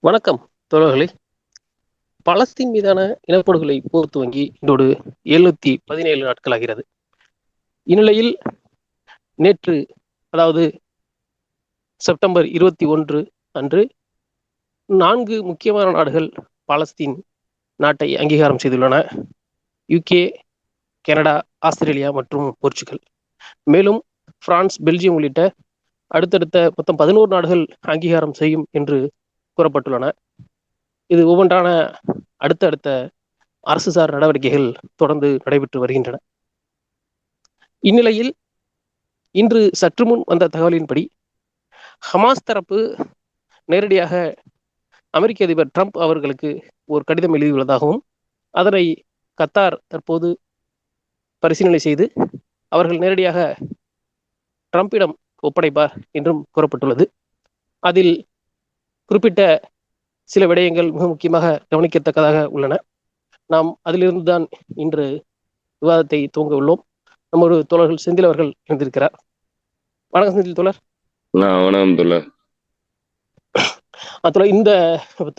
வணக்கம் தோழர்களே. பலஸ்தீன் மீதான இனப்படுகொலை போர் துவங்கி இன்றோடு 717 நாட்கள் ஆகிறது. இந்நிலையில் நேற்று, அதாவது செப்டம்பர் 21 அன்று 4 முக்கியமான நாடுகள் பாலஸ்தீன் நாட்டை அங்கீகாரம் செய்துள்ளன. யுகே, கனடா, ஆஸ்திரேலியா மற்றும் போர்ச்சுகல். மேலும் பிரான்ஸ், பெல்ஜியம் உள்ளிட்ட அடுத்தடுத்த மொத்தம் 11 நாடுகள் அங்கீகாரம் செய்யும் என்று கூறப்பட்டுள்ளன. இது ஒவ்வொன்றான அடுத்தடுத்த அரசுசார் நடவடிக்கைகள் தொடர்ந்து நடைபெற்று வருகின்றன. இந்நிலையில் இன்று சற்று முன் வந்த தகவலின்படி ஹமாஸ் தரப்பு நேரடியாக அமெரிக்க அதிபர் ட்ரம்ப் அவர்களுக்கு ஒரு கடிதம் எழுதியுள்ளதாகவும், அதனை கத்தார் தற்போது பரிசீலனை செய்து அவர்கள் நேரடியாக ட்ரம்பிடம் ஒப்படைப்பார் என்றும் கூறப்பட்டுள்ளது. அதில் குறிப்பிட்ட சில விடயங்கள் மிக முக்கியமாக கவனிக்கத்தக்கதாக உள்ளன. நாம் அதிலிருந்து தான் இன்று விவாதத்தை துவங்க உள்ளோம். நம்ம ஒரு தோழர்கள் செந்தில் அவர்கள் இருந்திருக்கிறார். வணக்கம் செந்தில் தோழர். வணக்கம் தோழர். இந்த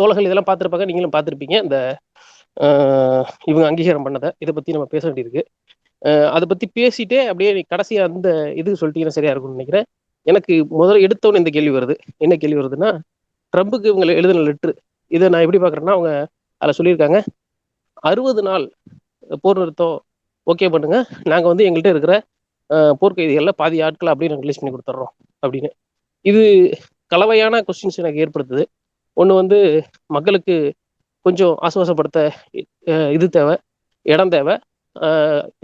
தோழர்கள் இதெல்லாம் பார்த்துருப்பாங்க, நீங்களும் பார்த்துருப்பீங்க. இந்த இவங்க அங்கீகாரம் பண்ணதை இதை பற்றி நம்ம பேச வேண்டியிருக்கு. அதை பற்றி பேசிட்டே அப்படியே கடைசியா அந்த இது சொல்லிட்டீங்கன்னா சரியா இருக்கும்னு நினைக்கிறேன். எனக்கு முதல்ல எடுத்தோன்னு இந்த கேள்வி வருது. என்ன கேள்வி வருதுன்னா, ட்ரம்புக்கு இவங்க எழுதின லெட்ரு, இதை நான் எப்படி பார்க்குறேன்னா, அவங்க அதில் சொல்லியிருக்காங்க 60 நாள் போர் நிறுத்தம் ஓகே பண்ணுங்க, நாங்கள் வந்து எங்கள்கிட்ட இருக்கிற போர்க்கைதிகளில் பாதி ஆட்களை அப்படியே நாங்கள் ரிலீஸ் பண்ணி கொடுத்துட்றோம் அப்படின்னு. இது கலவையான கொஸ்டின்ஸ் எனக்கு ஏற்படுத்துது. ஒன்று வந்து மக்களுக்கு கொஞ்சம் ஆசுவாசப்படுத்த இது தேவை, இடம் தேவை,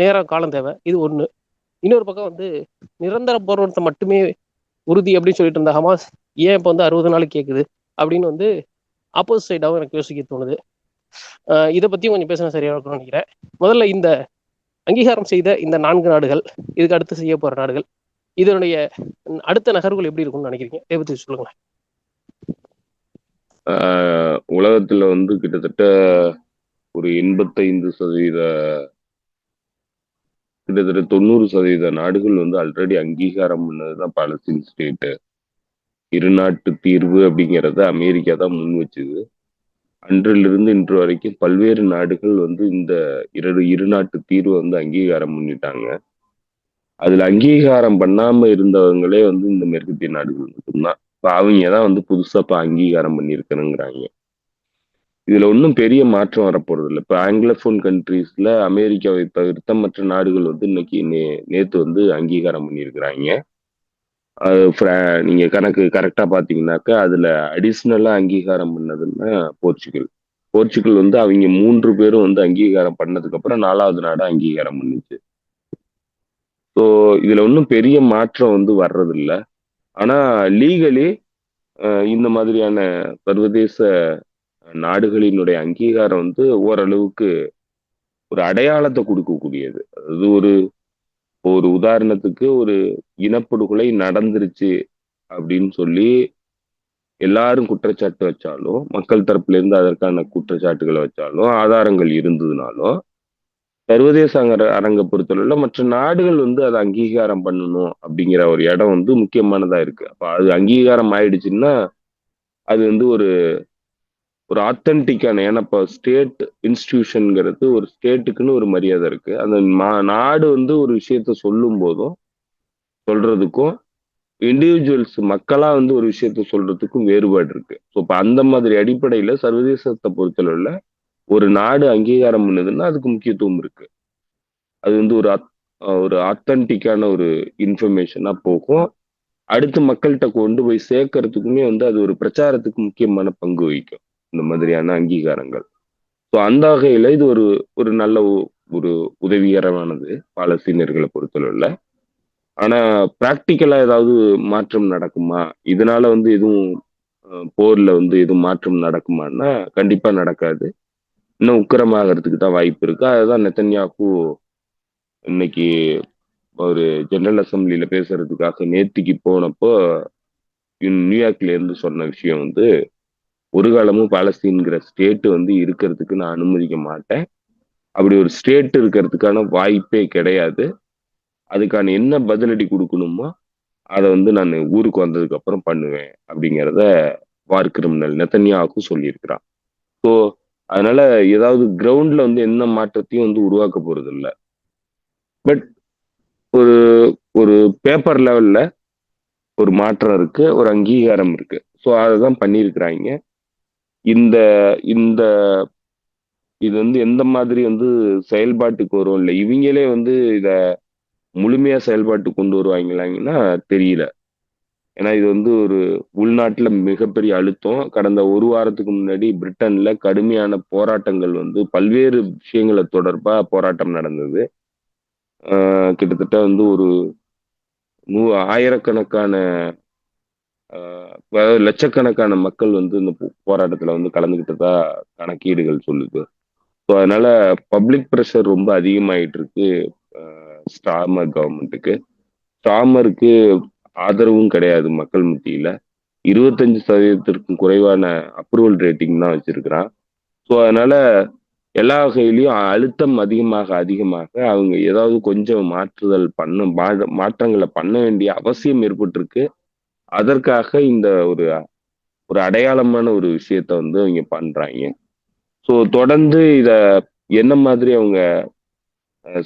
நேரம் காலம் தேவை, இது ஒன்று. இன்னொரு பக்கம் வந்து நிரந்தர போர் நிறுத்தம் மட்டுமே உறுதி அப்படின்னு சொல்லிட்டு இருந்த ஹமாஸ் ஏன் இப்போ வந்து 60 நாள் கேட்குது அப்படின்னு வந்து ஆப்போசிட் சைடாகவும் எனக்கு யோசிக்க தோணுது. இதை பற்றியும் கொஞ்சம் பேசினா சரியாக இருக்கும்னு நினைக்கிறேன். முதல்ல இந்த அங்கீகாரம் செய்த இந்த 4 நாடுகள், இதுக்கு அடுத்து செய்ய போகிற நாடுகள், இதனுடைய அடுத்த நகர்வுகள் எப்படி இருக்கும்னு நினைக்கிறீங்க? இதை பற்றி சொல்லுங்களேன். உலகத்துல வந்து கிட்டத்தட்ட ஒரு 85%, கிட்டத்தட்ட 90% நாடுகள் வந்து ஆல்ரெடி அங்கீகாரம் பண்ணதுதான் பாலஸ்தீன் ஸ்டேட்டு. இரு நாட்டு தீர்வு அப்படிங்கிறத அமெரிக்கா தான் முன் வச்சுது. அன்றிலிருந்து இன்று வரைக்கும் பல்வேறு நாடுகள் வந்து இந்த இரு நாட்டு தீர்வை வந்து அங்கீகாரம் பண்ணிட்டாங்க. அதுல அங்கீகாரம் பண்ணாம இருந்தவங்களே வந்து இந்த மேற்கத்திய நாடுகள் மட்டும்தான். இப்ப அவங்க தான் வந்து புதுசா இப்ப அங்கீகாரம் பண்ணியிருக்கணுங்கிறாங்க. இதுல ஒன்றும் பெரிய மாற்றம் வரப்போறது இல்லை. இப்ப ஆங்கிலோபோன் கண்ட்ரீஸ்ல அமெரிக்காவை தவிர்த்த மற்ற நாடுகள் வந்து இன்னைக்கு நேத்து வந்து அங்கீகாரம் பண்ணியிருக்கிறாங்க. நீங்க கணக்கு கரெக்டா பாத்தீங்கன்னாக்கா அதுல அடிஷ்னலா அங்கீகாரம் பண்ணதுன்னா போர்ச்சுகல் வந்து அவங்க 3 பேரும் வந்து அங்கீகாரம் பண்ணதுக்கு அப்புறம் 4வது நாடா அங்கீகாரம் பண்ணுச்சு. ஸோ இதுல ஒன்றும் பெரிய மாற்றம் வந்து வர்றதில்ல. ஆனா லீகலி இந்த மாதிரியான சர்வதேச நாடுகளினுடைய அங்கீகாரம் வந்து ஓரளவுக்கு ஒரு அடையாளத்தை கொடுக்கக்கூடியது. அது ஒரு உதாரணத்துக்கு ஒரு இனப்படுகொலை நடந்துருச்சு அப்படின்னு சொல்லி எல்லாரும் குற்றச்சாட்டு வச்சாலும், மக்கள் தரப்புல இருந்து அதற்கான குற்றச்சாட்டுகளை வச்சாலும், ஆதாரங்கள் இருந்ததுனாலும், சர்வதேச அரங்க பொறுத்தவரையில மற்ற நாடுகள் வந்து அதை அங்கீகாரம் பண்ணணும் அப்படிங்கிற ஒரு இடம் வந்து முக்கியமானதா இருக்கு. அப்ப அது அங்கீகாரம் ஆயிடுச்சுன்னா அது வந்து ஒரு ஆத்தென்டிக்கான, ஏன்னா இப்போ ஸ்டேட் இன்ஸ்டிடியூஷன்ங்கிறது ஒரு ஸ்டேட்டுக்குன்னு ஒரு மரியாதை இருக்கு. அந்த நாடு வந்து ஒரு விஷயத்த சொல்லும் போதும் சொல்றதுக்கும், இண்டிவிஜுவல்ஸ் மக்களா வந்து ஒரு விஷயத்த சொல்றதுக்கும் வேறுபாடு இருக்கு. ஸோ இப்போ அந்த மாதிரி அடிப்படையில சர்வதேசத்தை பொறுத்தளவுல ஒரு நாடு அங்கீகாரம் பண்ணுதுன்னா அதுக்கு முக்கியத்துவம் இருக்கு. அது வந்து ஒரு ஆத்தென்டிக்கான ஒரு இன்ஃபர்மேஷனா போகும். அடுத்து மக்கள்கிட்ட கொண்டு போய் சேர்க்கறதுக்குமே வந்து அது ஒரு பிரச்சாரத்துக்கு முக்கியமான பங்கு வகிக்கும் இந்த மாதிரியான அங்கீகாரங்கள். ஸோ அந்த வகையில இது ஒரு நல்ல ஒரு உதவிகரமானது பாலஸ்தீனர்களை பொறுத்தளவுல. ஆனா பிராக்டிக்கலா ஏதாவது மாற்றம் நடக்குமா, இதனால வந்து எதுவும் போர்ல வந்து எதுவும் மாற்றம் நடக்குமான்னா கண்டிப்பா நடக்காது. இன்னும் உக்கிரமாகறதுக்கு தான் வாய்ப்பு இருக்கு. அதுதான் நெத்தன்யாகு இன்னைக்கு ஒரு ஜெனரல் அசம்பிளில பேசுறதுக்காக நேத்திக்கு போனப்போ நியூயார்க்ல இருந்து சொன்ன விஷயம் வந்து, ஒரு காலமும் பாலஸ்தீன்கிற ஸ்டேட் வந்து இருக்கிறதுக்கு நான் அனுமதிக்க மாட்டேன். அப்படி ஒரு ஸ்டேட் இருக்கிறதுக்கான வாய்ப்பே கிடையாது. அதுக்கான என்ன பதிலடி கொடுக்கணுமோ அதை வந்து நான் ஊருக்கு வந்ததுக்கு அப்புறம் பண்ணுவேன் அப்படிங்கிறத வார் கிரிமினல் நெத்தன்யாகு சொல்லியிருக்கிறான். ஸோ அதனால ஏதாவது கிரவுண்ட்ல வந்து என்ன மாற்றத்தையும் வந்து உருவாக்க போறது இல்ல. பட் ஒரு ஒரு பேப்பர் லெவல்ல ஒரு மாற்றம் இருக்கு, ஒரு அங்கீகாரம் இருக்கு. ஸோ அதுதான் பண்ணியிருக்கிறாங்க. இந்த இந்த இது வந்து எந்த மாதிரி வந்து செயல்பாட்டுக்கு வரும், இல்லை இவங்களே வந்து இத முழுமையா செயல்பாட்டுக்கு கொண்டு வருவாங்களாங்கன்னா தெரியல. ஏன்னா இது வந்து ஒரு உள்நாட்டுல மிகப்பெரிய அழுத்தம். கடந்த ஒரு வாரத்துக்கு முன்னாடி பிரிட்டன்ல கடுமையான போராட்டங்கள் வந்து பல்வேறு விஷயங்களை தொடர்பா போராட்டம் நடந்தது. கிட்டத்தட்ட வந்து ஒரு ஆயிரக்கணக்கான அதாவது லட்சக்கணக்கான மக்கள் வந்து இந்த போராட்டத்துல வந்து கலந்துகிட்டதா கணக்கீடுகள் சொல்லுது. ஸோ அதனால பப்ளிக் ப்ரெஷர் ரொம்ப அதிகமாயிட்டு இருக்கு ஸ்டார்மர் கவர்மெண்ட்டுக்கு. ஸ்டார்மருக்கு ஆதரவும் கிடையாது மக்கள் மத்தியில. 25% குறைவான அப்ரூவல் ரேட்டிங் தான் வச்சிருக்கிறான். ஸோ அதனால எல்லா வகையிலையும் அழுத்தம் அதிகமாக அதிகமாக அவங்க ஏதாவது கொஞ்சம் மாற்றங்களை பண்ண வேண்டிய அவசியம் ஏற்பட்டிருக்கு. அதற்காக இந்த ஒரு ஒரு அடையாளமான ஒரு விஷயத்த வந்து அவங்க பண்றாங்க. ஸோ தொடர்ந்து இத என்ன மாதிரி அவங்க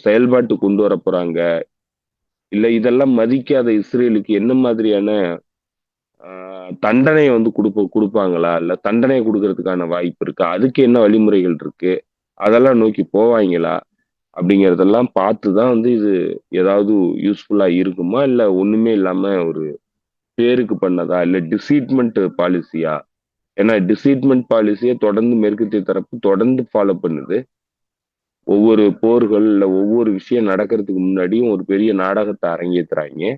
செயல்பாட்டு கொண்டு வர போறாங்க, இல்ல இதெல்லாம் மதிக்காத இஸ்ரேலுக்கு என்ன மாதிரியான தண்டனையை வந்து கொடுப்பாங்களா, இல்ல தண்டனை கொடுக்கறதுக்கான வாய்ப்பு இருக்கா, அதுக்கு என்ன வழிமுறைகள் இருக்கு, அதெல்லாம் நோக்கி போவாங்களா அப்படிங்கறதெல்லாம் பார்த்துதான் வந்து இது ஏதாவது யூஸ்ஃபுல்லா இருக்குமா, இல்ல ஒண்ணுமே இல்லாம ஒரு பேருக்கு பண்ணதா, இல்ல டிசீட்மெண்ட் பாலிசியா. ஏன்னா டிசீட்மெண்ட் பாலிசியை தொடர்ந்து மேற்கத்திய தரப்பு தொடர்ந்து ஃபாலோ பண்ணுது. ஒவ்வொரு போர்கள் இல்ல ஒவ்வொரு விஷயம் நடக்கிறதுக்கு முன்னாடியும் ஒரு பெரிய நாடகத்தை அரங்கேத்துறாங்க.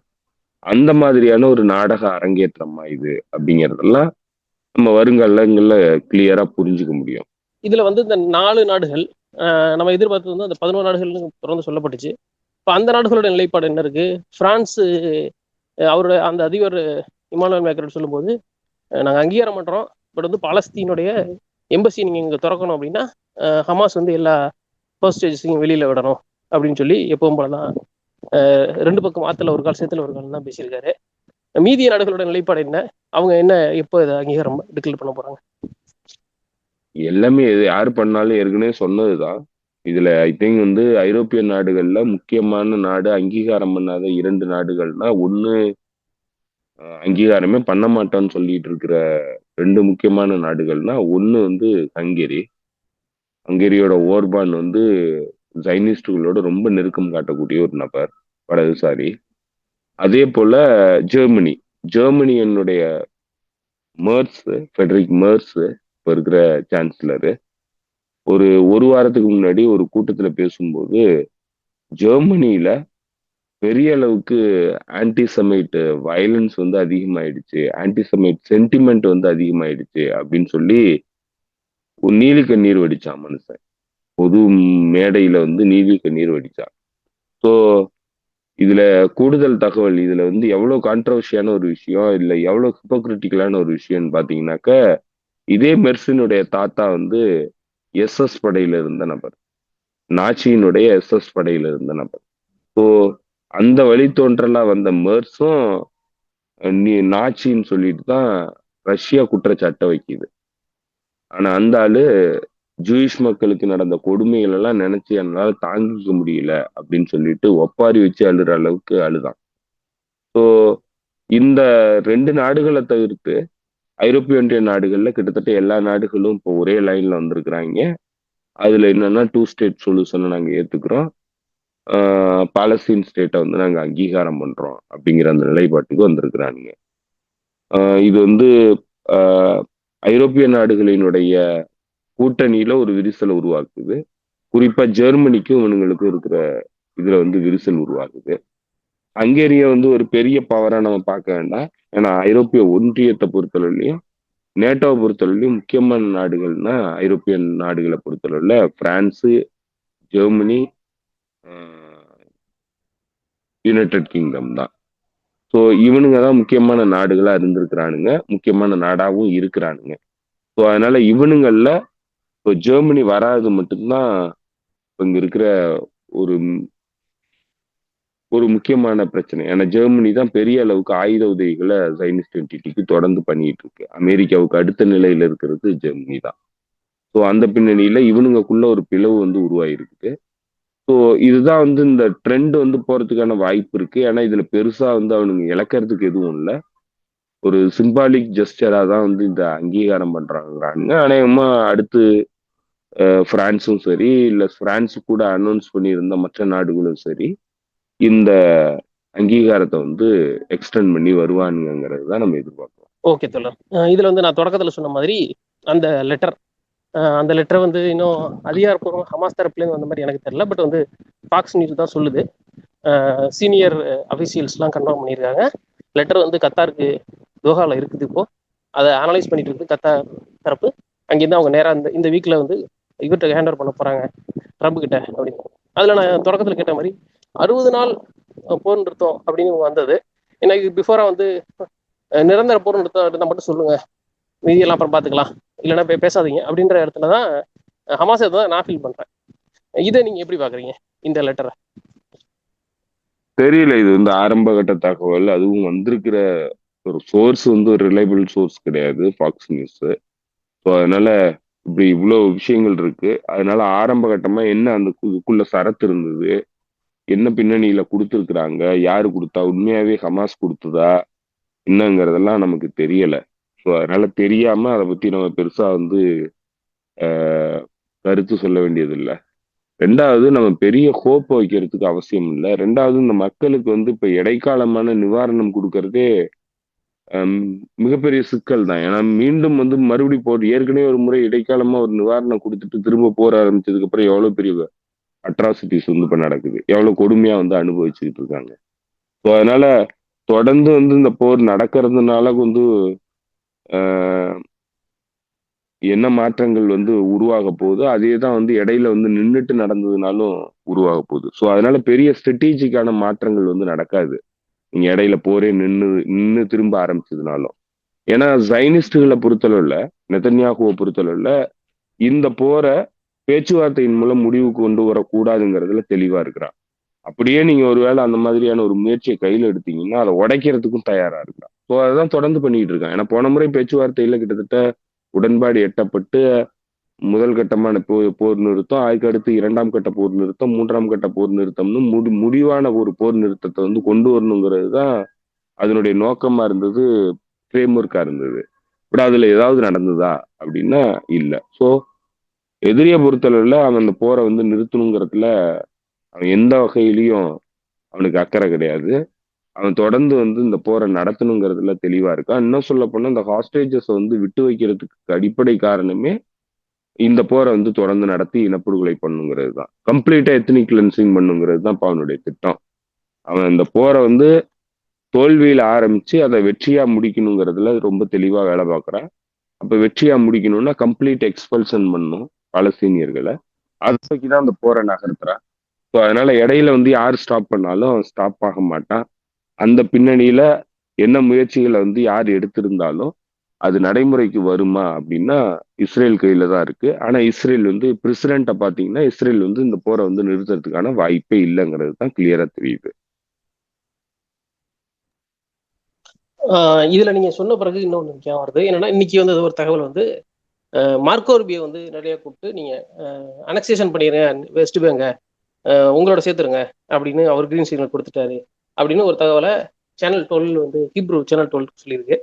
அந்த மாதிரியான ஒரு நாடக அரங்கேற்றமா இது அப்படிங்கறதெல்லாம் நம்ம வருங்காலங்கள்ல கிளியரா புரிஞ்சுக்க முடியும். இதுல வந்து இந்த 4 நாடுகள் நம்ம எதிர்பார்த்தது வந்து அந்த 11 நாடுகள்னு தொடர்ந்து சொல்லப்பட்டுச்சு. இப்போ அந்த நாடுகளோட நிலைப்பாடு என்ன இருக்கு? பிரான்ஸ் அவரோட அந்த அதிபர் இமானுவேல் மேக்ரான் சொல்லும்போது நாங்கள் அங்கீகாரம் பண்றோம், பட் வந்து பாலஸ்தீனுடைய எம்பசி நீங்க இங்க திறக்கணும் அப்படின்னா ஹமாஸ் வந்து எல்லா ஹோஸ்டேஜஸையும் வெளியில விடணும் அப்படின்னு சொல்லி எப்பவும் போலதான் 2 பக்கம் ஆத்துல ஒரு கால் சேத்துல ஒரு கால் தான் பேசியிருக்காரு. மீதிய நாடுகளோட நிலைப்பாடு என்ன? அவங்க என்ன எப்போ இதை அங்கீகாரம் டிக்ளேர் பண்ண போறாங்க? எல்லாமே யாரு பண்ணாலும் ஏற்கனவே சொன்னதுதான். இதுல ஐ திங்க் வந்து ஐரோப்பிய நாடுகள்ல முக்கியமான நாடு அங்கீகாரம் பண்ணாத 2 நாடுகள்னா, ஒண்ணு அங்கீகாரமே பண்ண மாட்டோம்னு சொல்லிட்டு இருக்கிற 2 முக்கியமான நாடுகள்னா, ஒண்ணு வந்து ஹங்கேரி. ஹங்கேரியோட ஓர்பான் வந்து ஜைனிஸ்டுகளோட ரொம்ப நெருக்கம் காட்டக்கூடிய ஒரு நபர், வலதுசாரி. அதே போல ஜெர்மனி. ஜெர்மனியினுடைய ஃபெடரிக் மெர்ஸ் இப்ப இருக்கிற சான்சலரு ஒரு வாரத்துக்கு முன்னாடி ஒரு கூட்டத்துல பேசும்போது, ஜெர்மனியில பெரிய அளவுக்கு ஆன்டிசெமைட் வயலன்ஸ் வந்து அதிகமாயிடுச்சு, ஆன்டிசெமைட் சென்டிமெண்ட் வந்து அதிகமாயிடுச்சு அப்படின்னு சொல்லி ஒரு நீலி கண்ணீர் வடிச்சான் மனுஷன். பொது மேடையில வந்து நீலி கண்ணீர் வடிச்சான். ஸோ இதுல கூடுதல் தகவல், இதுல வந்து எவ்வளவு கான்ட்ரவர்ஷியான ஒரு விஷயம், இல்ல எவ்வளவு ஹிப்போக்ரிட்டிக்கலான ஒரு விஷயம்னு பாத்தீங்கன்னாக்க, இதே மெர்சினுடைய தாத்தா வந்து எஸ்எஸ் படையில இருந்த நபர், நாச்சியினுடைய எஸ்எஸ் படையில இருந்த நபர். ஸோ அந்த வழித்தோன்றலா வந்த மெர்ஸும் நீ நாச்சின்னு சொல்லிட்டு தான் ரஷ்யா குற்றச்சாட்டை வைக்குது. ஆனா அந்த ஆளு ஜூயிஷ் மக்களுக்கு நடந்த கொடுமைகள் எல்லாம் நினைச்சு என்னால தாங்கிக்க முடியல அப்படின்னு சொல்லிட்டு ஒப்பாரி வச்சு அழுற அளவுக்கு அழுதான். ஸோ இந்த 2 நாடுகளை தவிர்த்து ஐரோப்பிய ஒன்றிய நாடுகள்ல கிட்டத்தட்ட எல்லா நாடுகளும் இப்போ ஒரே லைன்ல வந்திருக்கிறாங்க. அதுல என்னன்னா 2 ஸ்டேட் சொல்யூஷனை நாங்க ஏத்துக்கிறோம், பாலஸ்தீன் ஸ்டேட்டை வந்து நாங்க அங்கீகாரம் பண்றோம் அப்படிங்கிற அந்த நிலைப்பாட்டுக்கு வந்திருக்கிறானுங்க. இது வந்து ஆஹ் ஐரோப்பிய நாடுகளினுடைய கூட்டணியில ஒரு விரிசலை உருவாக்குது. குறிப்பா ஜெர்மனிக்கும் இவனுங்களுக்கும் இருக்கிற இதுல வந்து விரிசல் உருவாகுது. ஹங்கேரிய வந்து ஒரு பெரிய பவரா நம்ம பார்க்க வேண்டாம். ஏன்னா ஐரோப்பிய ஒன்றியத்தை பொறுத்தளவுலையும் நேட்டோவை பொறுத்தளவுலையும் முக்கியமான நாடுகள்னா ஐரோப்பிய நாடுகளை பொறுத்தளவுல பிரான்ஸ், ஜெர்மனி, யுனைடெட் கிங்டம் தான். ஸோ இவனுங்க தான் முக்கியமான நாடுகளா இருந்திருக்கிறானுங்க, முக்கியமான நாடாவும் இருக்கிறானுங்க. ஸோ அதனால இவனுங்கள்ல இப்போ ஜெர்மனி வராது மட்டும்தான் இங்க இருக்கிற ஒரு ஒரு முக்கியமான பிரச்சனை. ஏன்னா ஜெர்மனி தான் பெரிய அளவுக்கு ஆயுத உதவிகளை ஜைனிஸ்ட் என்டிட்டிக்கு தொடர்ந்து பண்ணிட்டு இருக்கு. அமெரிக்காவுக்கு அடுத்த நிலையில இருக்கிறது ஜெர்மனி தான். ஸோ அந்த பின்னணியில இவனுங்களுக்குள்ள ஒரு பிளவு வந்து உருவாயிருக்கு. ஸோ இதுதான் வந்து இந்த ட்ரெண்ட் வந்து போறதுக்கான வாய்ப்பு இருக்கு. ஏன்னா இதுல பெருசா வந்து அவனுங்க இழக்கிறதுக்கு எதுவும் இல்லை. ஒரு சிம்பாலிக் ஜெஸ்டரா தான் வந்து இந்த அங்கீகாரம் பண்றாங்க. அநேகமா அடுத்து பிரான்ஸும் சரி, இல்ல பிரான்ஸ் கூட அனௌன்ஸ் பண்ணியிருந்த மற்ற நாடுகளும் சரி, இந்த அங்கீகாரத்தை வந்து எக்ஸ்டெண்ட் பண்ணி வருவானுங்கிறது தான் நம்ம எதிர்பார்க்கிறோம். ஓகே தோழர். இதுல வந்து நான் தொடக்கத்துல சொன்ன மாதிரி அந்த லெட்டர் அந்த லெட்டர் வந்து இன்னும் அதிகாரப்பூர்வம் ஹமாஸ் தரப்புலேருந்து வந்த மாதிரி எனக்கு தெரியல. பட் வந்து ஃபாக்ஸ் நியூஸ் தான் சொல்லுது. சீனியர் அஃபிஷியல்ஸ்லாம் கன்ஃபார்ம் பண்ணியிருக்காங்க. லெட்டர் வந்து கத்தாருக்கு தோஹாவில் இருக்குது. இப்போ அதை அனலைஸ் பண்ணிட்டு இருக்குது கத்தார் தரப்பு. அங்கேருந்து அவங்க நேராக இந்த வீக்கில் வந்து இவர்கிட்ட ஹேண்ட் ஓவர் பண்ண போகிறாங்க ட்ரம்ப் கிட்ட அப்படின்னு. அதில் நான் தொடக்கத்தில் கேட்ட மாதிரி 60 நாள் போர் நிறுத்தம் அப்படின்னு வந்தது. எனக்கு பிஃபோராக வந்து நிரந்தர போர் நிறுத்தம் இருந்தால் மட்டும் சொல்லுங்க, மீதியெல்லாம் அப்புறம் பார்த்துக்கலாம், இல்லைன்னா பேசாதீங்க அப்படின்ற இடத்துல தான் ஹமாஸை தான் நான் ஃபீல் பண்ணுறேன். இதை நீங்கள் எப்படி பார்க்குறீங்க இந்த லெட்டரை? தெரியல, இது வந்து ஆரம்ப கட்ட தகவல். அதுவும் வந்திருக்கிற ஒரு சோர்ஸ் வந்து ஒரு ரிலையபிள் சோர்ஸ் கிடையாது, ஃபாக்ஸ் நியூஸ். ஸோ அதனால இப்படி இவ்வளவு விஷயங்கள் இருக்கு. அதனால ஆரம்ப கட்டமா என்ன அந்த இதுக்குள்ள சரத்து இருந்தது, என்ன பின்னணியில கொடுத்துருக்குறாங்க, யாரு கொடுத்தா, உண்மையாவே ஹமாஸ் கொடுத்ததா என்னங்கிறதெல்லாம் நமக்கு தெரியல. ஸோ அதனால தெரியாம அதை பத்தி நம்ம பெருசா வந்து கருத்து சொல்ல வேண்டியது இல்லை. ரெண்டாவது, நம்ம பெரிய ஹோப் வைக்கிறதுக்கு அவசியம் இல்லை. ரெண்டாவது, இந்த மக்களுக்கு வந்து இப்ப இடைக்காலமான நிவாரணம் கொடுக்கறதே மிகப்பெரிய சிக்கல் தான். ஏன்னா மீண்டும் வந்து மறுபடி ஏற்கனவே ஒரு முறை இடைக்காலமா ஒரு நிவாரணம் கொடுத்துட்டு திரும்ப போற ஆரம்பிச்சதுக்கு அப்புறம் எவ்வளவு பெரிய அட்ராசிட்டிஸ் வந்து இப்ப நடக்குது, எவ்வளவு கொடுமையா வந்து அனுபவிச்சுக்கிட்டு இருக்காங்க. ஸோ அதனால தொடர்ந்து வந்து இந்த போர் நடக்கிறதுனால வந்து என்ன மாற்றங்கள் வந்து உருவாக போகுது, அதே தான் வந்து இடையில வந்து நின்றுட்டு நடந்ததுனாலும் உருவாக போகுது. ஸோ அதனால பெரிய ஸ்ட்ராட்டஜிக்கான மாற்றங்கள் வந்து நடக்காது நீங்க இடையில போரே நின்று திரும்ப ஆரம்பிச்சதுனாலும். ஏன்னா ஜைனிஸ்டுகளை பொறுத்தளவுல, நெதன்யாகுவை பொறுத்தளவுல இந்த போரை பேச்சுவார்த்தையின் மூலம் முடிவுக்கு கொண்டு வரக்கூடாதுங்கிறதுல தெளிவா இருக்கிறான். அப்படியே நீங்க ஒருவேளை அந்த மாதிரியான ஒரு முயற்சியை கையில எடுத்தீங்கன்னா அதை உடைக்கிறதுக்கும் தயாரா இருக்கிறான். ஸோ அதான் தொடர்ந்து பண்ணிட்டு இருக்கான். ஏன்னா போன முறை பேச்சுவார்த்தையில கிட்டத்தட்ட உடன்பாடு எட்டப்பட்டு முதல் கட்டமான போர் நிறுத்தம், அதுக்கு அடுத்து 2ஆம் கட்ட போர் நிறுத்தம், 3ஆம் கட்ட போர் நிறுத்தம்னு முடிவான ஒரு போர் நிறுத்தத்தை வந்து கொண்டு வரணுங்கிறது தான் அதனுடைய நோக்கமா இருந்தது, ஃப்ரேம்வொர்க்கா இருந்தது. பட் அதுல ஏதாவது நடந்ததா அப்படின்னா இல்ல. ஸோ எதிரியை பொறுத்தளவுல அவன் அந்த போரை வந்து நிறுத்தணுங்கிறதுல அவன் எந்த வகையிலையும் அவனுக்கு அக்கறை கிடையாது. அவன் தொடர்ந்து வந்து இந்த போரை நடத்தணுங்கிறதுல தெளிவா இருக்கான். இன்னும் சொல்ல போனா இந்த ஹாஸ்டேஜஸ் வந்து விட்டு வைக்கிறதுக்கு அடிப்படை காரணமே இந்த போரை வந்து தொடர்ந்து நடத்தி இனப்படுகொலை பண்ணுங்கிறது தான். கம்ப்ளீட்டா எத்னிக் கிளென்சிங் பண்ணுங்கிறது தான் அவனுடைய திட்டம். அவன் இந்த போரை வந்து தோல்வியில ஆரம்பிச்சு அதை வெற்றியா முடிக்கணுங்கிறதுல ரொம்ப தெளிவா வேலை பார்க்குறான். அப்ப வெற்றியா முடிக்கணும்னா கம்ப்ளீட் எக்ஸ்பல்சன் பண்ணும் பாலஸ்தீனியர்களை. அதை நோக்கி தான் அந்த போரை நகர்த்துறான். ஸோ அதனால இடையில வந்து யார் ஸ்டாப் பண்ணாலும் ஸ்டாப் ஆக மாட்டான். அந்த பின்னணியில என்ன முயற்சிகளை வந்து யார் எடுத்திருந்தாலும் அது நடைமுறைக்கு வருமா அப்படின்னா இஸ்ரேல் கையில தான் இருக்கு. ஆனா இஸ்ரேல் வந்து பிரசிடென்ட்டை பாத்தீங்கன்னா இஸ்ரேல் வந்து இந்த போரை வந்து நிறுத்துறதுக்கான வாய்ப்பே இல்லைங்கிறது தான் கிளியரா தெரியுது. இதுல நீங்க சொன்ன பிறகு இன்னொன்று முக்கியம் வருது. என்னன்னா இன்னைக்கு வந்து ஒரு தகவல் வந்து மார்க்கோ ரூபியோ வந்து நிறைய கூப்பிட்டு நீங்க அனெக்சேஷன் பண்ணிடுங்க வெஸ்ட் பேங்க, உங்களோட சேர்த்துருங்க அப்படின்னு அவர் கிரீன் சிக்னல் கொடுத்துட்டாரு அப்படின்னு ஒரு தகவலை சேனல் 12 வந்து ஹீப்ரூ சேனல் 12 சொல்லியிருக்கு.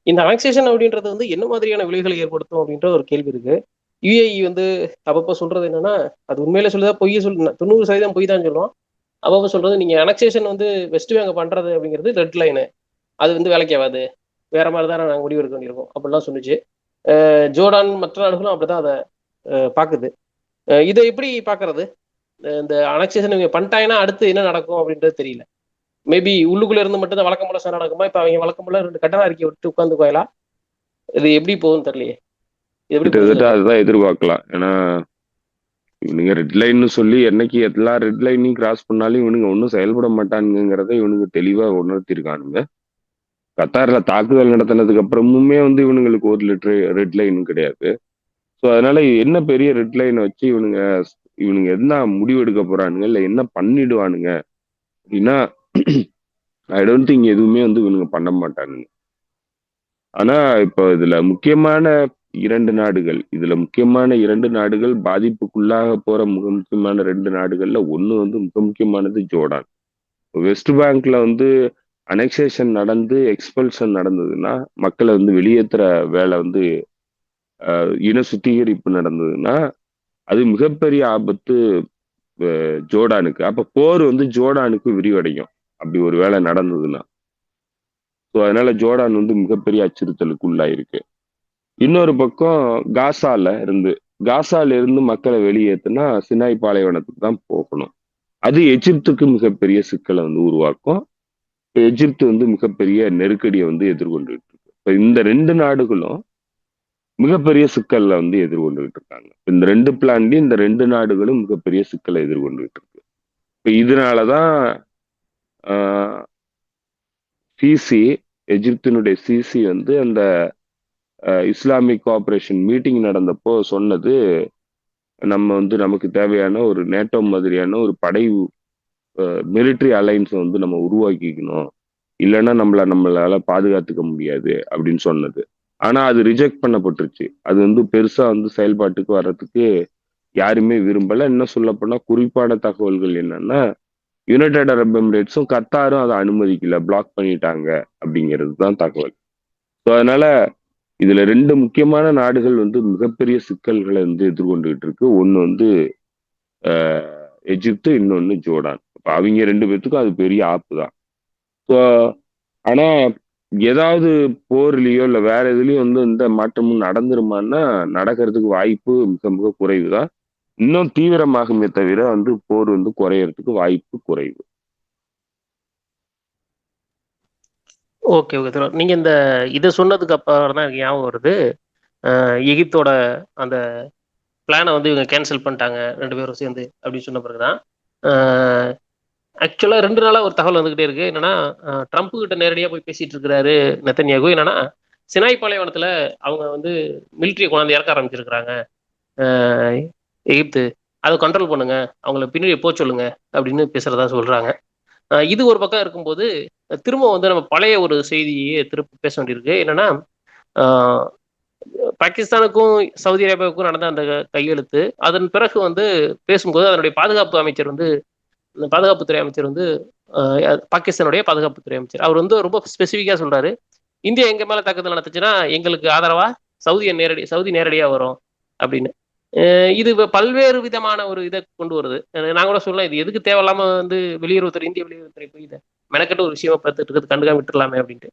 இந்த அனெக்சேஷன் அப்படின்றது வந்து என்ன மாதிரியான விளைவுகளை ஏற்படுத்தும் அப்படின்ற ஒரு கேள்வி இருக்கு. யுஏஇ வந்து அப்பப்போ சொல்றது என்னன்னா, அது உண்மையில சொல்லுதா பொய்ய 90% பொய் தான் சொல்லுவோம். அப்பப்போ சொல்றது நீங்க அனெக்சேஷன் வந்து வெஸ்ட் பேங்க பண்றது அப்படிங்கிறது ரெட் லைனு, அது வந்து வேலைக்கு ஆகாது, வேற மாதிரி தான் நாங்கள் முடிவு எடுக்க வேண்டியிருக்கோம் அப்படிலாம் சொன்னிச்சு. ஜோர்டான் மற்ற நாடுகளும் அப்படிதான் அதை பார்க்குது. இதை எப்படி பார்க்கறது? இந்த அனெக்சேஷன் இவங்க பண்ணிட்டாங்கன்னா அடுத்து என்ன நடக்கும் அப்படின்றது தெரியல. மேபி உள்ளுக்குள்ள இருந்து மட்டும் தான் வழக்கம் போல சார் நடக்குமா? இப்போ அவங்க வழக்கம் போல 2 கட்டண அறிக்கை விட்டு உட்காந்து கோயலாம். இது எப்படி போகும்னு தெரியலையே. கிட்டத்தட்ட அதுதான் எதிர்பார்க்கலாம். ஏன்னா இவனுங்க ரெட் லைன்னு சொல்லி என்னைக்கு எல்லா ரெட் லைனையும் கிராஸ் பண்ணாலும் இவனுங்க ஒன்றும் செயல்பட மாட்டானுங்கிறத இவனுக்கு தெளிவா உணர்த்திருக்கானுங்க. கத்தார்ல தாக்குதல் நடத்தினதுக்கு அப்புறமுமே வந்து இவனுங்களுக்கு ஒரு ரெட் லைனும் கிடையாது. ஸோ அதனால என்ன பெரிய ரெட் லைனை வச்சு இவனுங்க என்ன முடிவு எடுக்க போறானுங்க, இல்லை என்ன பண்ணிடுவானுங்க அப்படின்னா ஐ டோன்ட் திங்க் எதுவுமே வந்து இவனுங்க பண்ண மாட்டானுங்க. ஆனா இப்போ இதுல முக்கியமான இரண்டு நாடுகள் பாதிப்புக்குள்ளாக போற மிக முக்கியமான ரெண்டு நாடுகள்ல ஒண்ணு வந்து மிக முக்கியமானது ஜோர்டான். வெஸ்ட் பேங்க்ல வந்து அனெக்சேஷன் நடந்து எக்ஸ்பல்ஷன் நடந்ததுன்னா, மக்களை வந்து வெளியேற்றுற வேலை வந்து இன சுத்திகரிப்பு நடந்ததுன்னா, அது மிகப்பெரிய ஆபத்து ஜோர்டானுக்கு. அப்ப போர் வந்து ஜோர்டானுக்கு விரிவடையும் அப்படி ஒரு வேலை நடந்ததுன்னா. ஸோ அதனால ஜோர்டான் வந்து மிகப்பெரிய அச்சுறுத்தலுக்கு உள்ளாயிருக்கு. இன்னொரு பக்கம் காசால இருந்து மக்களை வெளியேத்துனா சினாய் பாலைவனத்துக்கு தான் போகணும். அது எகிப்துக்கு மிகப்பெரிய சிக்கலை வந்து உருவாக்கும். எகிப்து வந்து மிகப்பெரிய நெருக்கடியை வந்து எதிர்கொண்டுகிட்டு இருக்கு. இப்ப இந்த ரெண்டு நாடுகளும் மிகப்பெரிய சிக்கல்ல வந்து எதிர்கொண்டுகிட்டு இருக்காங்க. இந்த ரெண்டு பிளான்லயும் இந்த ரெண்டு நாடுகளும் மிகப்பெரிய சிக்கலை எதிர்கொண்டுகிட்டு இருக்கு. இப்ப இதனாலதான் சிசி எகிப்தினுடைய சிசி வந்து அந்த இஸ்லாமிக் கோஆபரேஷன் மீட்டிங் நடந்தப்போ சொன்னது, நம்ம வந்து நமக்கு தேவையான ஒரு நேட்டோ மாதிரியான ஒரு படை மிலிட்டரி அலைன்ஸ் வந்து நம்ம உருவாக்கிக்கணும், இல்லைன்னா நம்மளால பாதுகாத்துக்க முடியாது அப்படின்னு சொன்னது. ஆனா அது ரிஜெக்ட் பண்ணப்பட்டுருச்சு. அது வந்து பெருசா வந்து செயல்பாட்டுக்கு வர்றதுக்கு யாருமே விரும்பல. இன்னும் சொல்ல போனா குறிப்பான தகவல்கள் என்னன்னா, யுனைடெட் அரப் எமிரேட்ஸும் கத்தாரும் அதை அனுமதிக்கல, பிளாக் பண்ணிட்டாங்க அப்படிங்கிறது தான் தகவல். ஸோ அதனால இதுல ரெண்டு முக்கியமான நாடுகள் வந்து மிகப்பெரிய சிக்கல்களை வந்து எதிர்கொண்டுகிட்டு இருக்கு. ஒண்ணு வந்து எகிப்து, இன்னொன்னு ஜோர்டான். இப்ப அவங்க ரெண்டு பேர்த்துக்கும் அது பெரிய ஆப்பு தான். ஸோ ஆனா ஏதாவது போர்லயோ இல்ல வேற எதுலயும் வந்து இந்த மாற்றமும் நடந்துருமான்னா நடக்கிறதுக்கு வாய்ப்பு மிக மிக குறைவு தான். இன்னும் தீவிரமாகுமே தவிர வந்து போர் வந்து குறையறதுக்கு வாய்ப்பு குறைவு. ஓகே ஓகே தோழர், நீங்க இந்த இதை சொன்னதுக்கு அப்புறம் தான் எனக்கு ஞாபகம் வருது, எகிப்தோட அந்த பிளானை வந்து இவங்க கேன்சல் பண்ணிட்டாங்க ரெண்டு பேரும் சேர்ந்து அப்படின்னு சொன்ன பிறகுதான் ஆக்சுவலா 2 நாளா ஒரு தகவல் வந்துகிட்டே இருக்கு. என்னன்னா ட்ரம்ப் கிட்ட நேரடியா போய் பேசிட்டு இருக்கிறாரு நெத்தன்யாகு. என்னன்னா சினாய் பாலைவனத்துல அவங்க வந்து மிலிட்ரியை கொண்டாந்து இறக்க ஆரம்பிச்சிருக்கிறாங்க எகிப்து, அதை கண்ட்ரோல் பண்ணுங்க, அவங்கள பின்னாடி போக சொல்லுங்க அப்படின்னு பேசுறதா சொல்றாங்க. இது ஒரு பக்கம் இருக்கும்போது திரும்ப வந்து நம்ம பழைய ஒரு செய்தியே திரும்ப பேச வேண்டியிருக்கு. என்னன்னா பாகிஸ்தானுக்கும் சவுதி அரேபியாவுக்கும் நடந்த அந்த கையெழுத்து, அதன் பிறகு வந்து பேசும்போது அதனுடைய பாதுகாப்பு அமைச்சர் வந்து, பாதுகாப்புத்துறை அமைச்சர் வந்து பாகிஸ்தானுடைய பாதுகாப்புத்துறை அமைச்சர் அவர் வந்து ரொம்ப ஸ்பெசிஃபிக்கா சொல்றாரு, இந்தியா எங்க மேல தாக்குதல் நடத்துச்சுன்னா எங்களுக்கு ஆதரவா சவுதி நேரடியா வரும் அப்படின்னு. இது பல்வேறு விதமான ஒரு இதை கொண்டு வருது. நான் கூட சொல்லலாம், இது எதுக்கு தேவையில்லாம வந்து இந்திய வெளியுறவுத்துறை போய் இதை மெனக்கெட்ட ஒரு விஷயமா பார்த்துட்டு இருக்கிறது, கண்டுக்காம விட்டுலாமே அப்படின்ட்டு.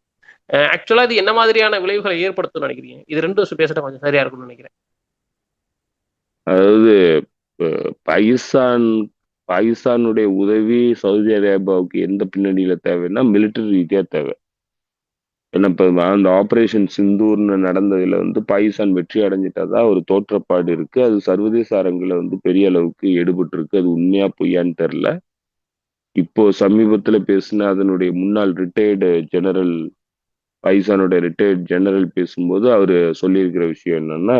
ஆக்சுவலா இது என்ன மாதிரியான விளைவுகளை ஏற்படுத்தும் நினைக்கிறீங்க? இது ரெண்டும் பேசிட்டா கொஞ்சம் சரியா இருக்கும்னு நினைக்கிறேன். அதாவது பாகிஸ்தானுடைய உதவி சவுதி அரேபியாவுக்கு எந்த பின்னணியில தேவைன்னா மிலிட்டரி ரீதியா தேவை. ஏன்னா இப்ப அந்த ஆபரேஷன் சிந்தூர்னு நடந்ததுல வந்து பாகிஸ்தான் வெற்றி அடைஞ்சிட்டதா ஒரு தோற்றப்பாடு இருக்கு. அது சர்வதேச அரங்குல வந்து பெரிய அளவுக்கு எடுபட்டு இருக்கு. அது உண்மையா பொய்யான்னு தெரியல. இப்போ சமீபத்துல பேசின அதனுடைய முன்னாள் பாகிஸ்தானுடைய ரிட்டையர்ட் ஜெனரல் பேசும்போது அவரு சொல்லியிருக்கிற விஷயம் என்னன்னா,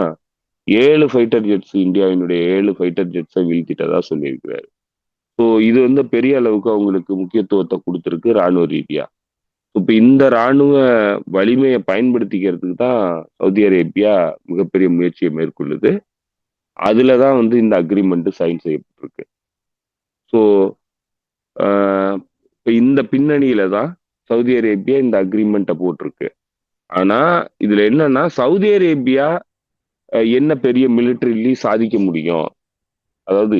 7 ஃபைட்டர் ஜெட்ஸ், இந்தியாவினுடைய 7 ஃபைட்டர் ஜெட்ஸை வீழ்த்திட்டதா சொல்லியிருக்கிறாரு. ஸோ இது வந்து பெரிய அளவுக்கு அவங்களுக்கு முக்கியத்துவத்தை கொடுத்துருக்கு ராணுவ ரீதியா. இப்ப இந்த ராணுவ வலிமையை பயன்படுத்திக்கிறதுக்கு தான் சவுதி அரேபியா மிகப்பெரிய முயற்சியை மேற்கொள்ளுது. அதுலதான் வந்து இந்த அக்ரிமெண்ட் சைன் செய்யப்பட்டிருக்கு. ஸோ இப்ப இந்த பின்னணியில தான் சவுதி அரேபியா இந்த அக்ரிமெண்ட்டை போட்டிருக்கு. ஆனா இதுல என்னன்னா சவுதி அரேபியா என்ன பெரிய மிலிட்டரிலி சாதிக்க முடியும், அதாவது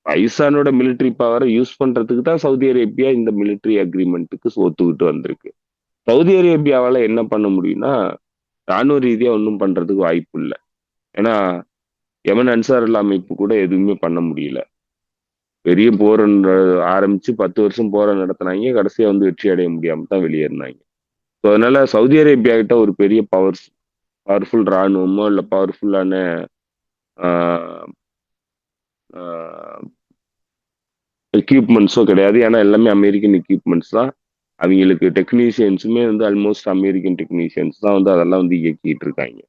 பாகிஸ்தானோட மிலிட்டரி பவரை யூஸ் பண்றதுக்கு தான் சவுதி அரேபியா இந்த மிலிட்டரி அக்ரிமெண்ட்டுக்கு ஒத்துக்கிட்டு வந்திருக்கு. சவுதி அரேபியாவால என்ன பண்ண முடியும்னா ராணுவ ரீதியா ஒன்றும் பண்றதுக்கு வாய்ப்பு இல்லை. ஏன்னா யமன் அன்சாருல்லா அமைப்பு கூட எதுவுமே பண்ண முடியல. பெரிய போர் ஆரம்பிச்சு 10 வருஷம் போரை நடத்தினாங்க, கடைசியா வந்து வெற்றி அடைய முடியாம தான் வெளியேறினாங்க. ஸோ அதனால சவுதி அரேபியா கிட்ட ஒரு பெரிய பவர்ஃபுல் ராணுவமோ இல்லை பவர்ஃபுல்லான எக்யூப்மெண்ட்ஸோ கிடையாது. ஏன்னா எல்லாமே அமெரிக்கன் எக்யூப்மெண்ட்ஸ் தான். அவங்களுக்கு டெக்னீஷியன்ஸுமே வந்து ஆல்மோஸ்ட் அமெரிக்கன் டெக்னீஷியன்ஸ் தான் வந்து அதெல்லாம் வந்து இயக்கிட்டு இருக்காங்க.